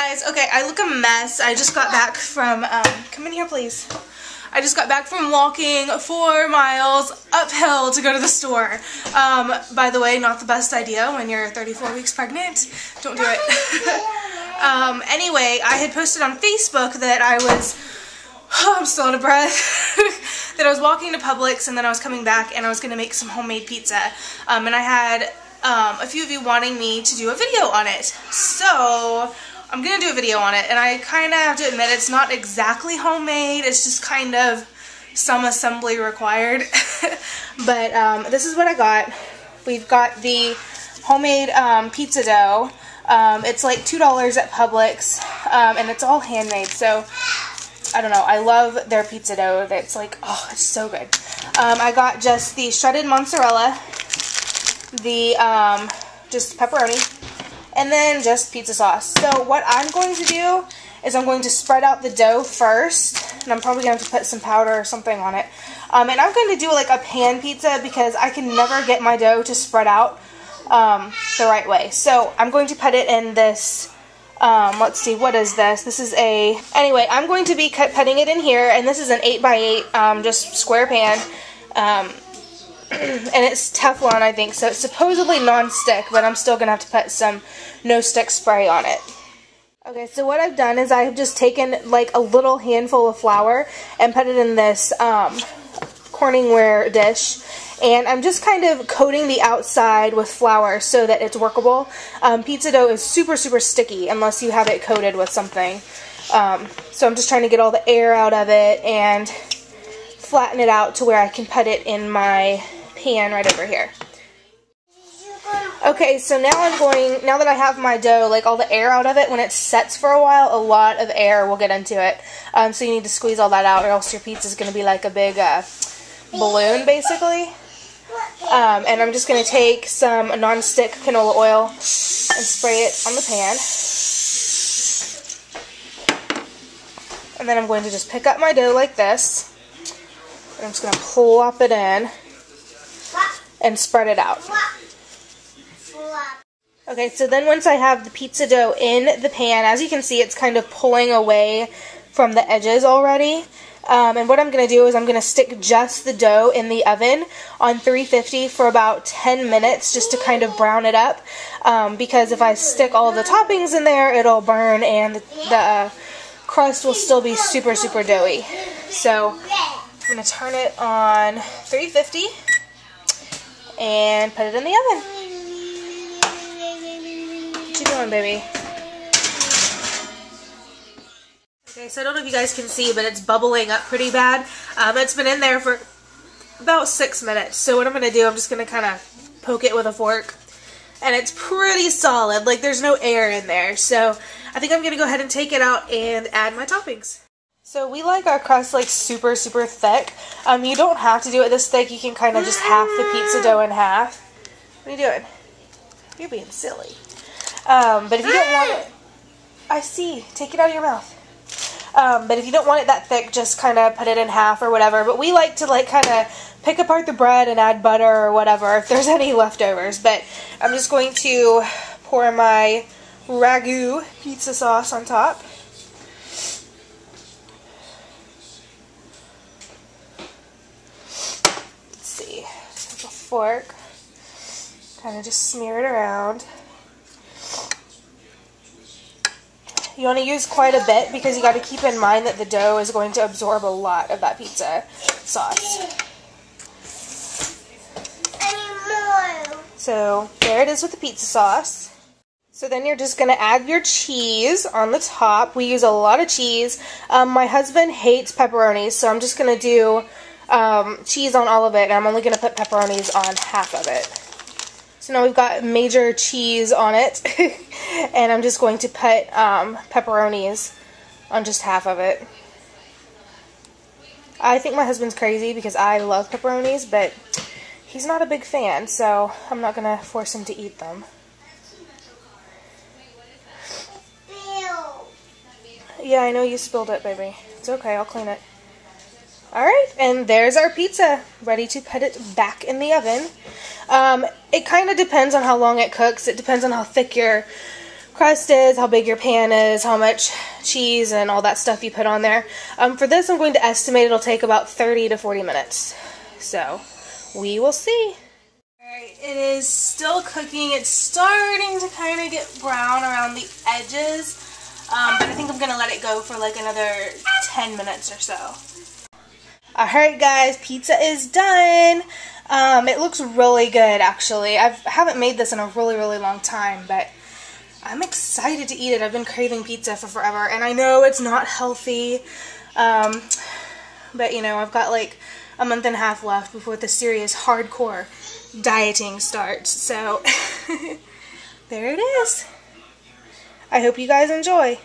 guys. Okay, I look a mess. I just got back from, come in here please. I just got back from walking 4 miles uphill to go to the store. By the way, not the best idea when you're 34 weeks pregnant. Don't do it. Anyway, I had posted on Facebook that I was, I'm still out of breath, that I was walking to Publix and then I was coming back and I was going to make some homemade pizza. And I had a few of you wanting me to do a video on it. So I'm going to do a video on it, and I kind of have to admit it's not exactly homemade, it's just kind of some assembly required. But this is what I got. We've got the homemade pizza dough. It's like $2 at Publix, and it's all handmade, so I don't know, I love their pizza dough. It's like, oh, it's so good. I got just the shredded mozzarella, the just pepperoni, and then just pizza sauce. So what I'm going to do is I'm going to spread out the dough first, and I'm probably going to have to put some powder or something on it. And I'm going to do like a pan pizza because I can never get my dough to spread out the right way. So I'm going to put it in this, let's see, what is this? This is a, anyway, I'm going to be putting it in here, and this is an 8x8 just square pan. And it's Teflon, I think, so it's supposedly non-stick, but I'm still going to have to put some no-stick spray on it. Okay, so what I've done is I've just taken like a little handful of flour and put it in this Corningware dish, and I'm just kind of coating the outside with flour so that it's workable. Pizza dough is super, super sticky unless you have it coated with something. So I'm just trying to get all the air out of it and flatten it out to where I can put it in my pan right over here. Okay, so now now that I have my dough, like all the air out of it, when it sets for a while, a lot of air will get into it. So you need to squeeze all that out, or else your pizza is going to be like a big balloon, basically. And I'm just going to take some non-stick canola oil and spray it on the pan. And then I'm going to just pick up my dough like this. I'm just going to plop it in and spread it out. Okay, so then once I have the pizza dough in the pan, as you can see, it's kind of pulling away from the edges already. And what I'm going to do is I'm going to stick just the dough in the oven on 350 for about 10 minutes just to kind of brown it up. Because if I stick all of the toppings in there, it'll burn and the crust will still be super, super doughy. So I'm going to turn it on 350 and put it in the oven. What you doing, baby? Okay, so I don't know if you guys can see, but it's bubbling up pretty bad. It's been in there for about 6 minutes. So what I'm going to do, I'm just going to kind of poke it with a fork. And it's pretty solid. Like, there's no air in there. So I think I'm going to go ahead and take it out and add my toppings. So we like our crust like super, super thick. You don't have to do it this thick. You can kind of just half the pizza dough in half. What are you doing? You're being silly. But if you don't want it, I see. Take it out of your mouth. But if you don't want it that thick, just kind of put it in half or whatever. But we like to like kind of pick apart the bread and add butter or whatever if there's any leftovers. But I'm just going to pour my ragu pizza sauce on top. Take a fork, kind of just smear it around. You want to use quite a bit because you got to keep in mind that the dough is going to absorb a lot of that pizza sauce. So there it is with the pizza sauce. So then you're just going to add your cheese on the top. We use a lot of cheese. My husband hates pepperonis, so I'm just going to do cheese on all of it, and I'm only going to put pepperonis on half of it. So now we've got major cheese on it, and I'm just going to put pepperonis on just half of it. I think my husband's crazy because I love pepperonis, but he's not a big fan, so I'm not going to force him to eat them. Yeah, I know you spilled it, baby. It's okay, I'll clean it. Alright, and there's our pizza, ready to put it back in the oven. It kind of depends on how long it cooks. It depends on how thick your crust is, how big your pan is, how much cheese and all that stuff you put on there. For this, I'm going to estimate it'll take about 30 to 40 minutes. So, we will see. Alright, it is still cooking. It's starting to kind of get brown around the edges. But I think I'm going to let it go for like another 10 minutes or so. Alright guys, pizza is done. It looks really good actually. I haven't made this in a really long time, but I'm excited to eat it. I've been craving pizza for forever, and I know it's not healthy, but you know, I've got like a month and a half left before the serious hardcore dieting starts, so there it is. I hope you guys enjoy.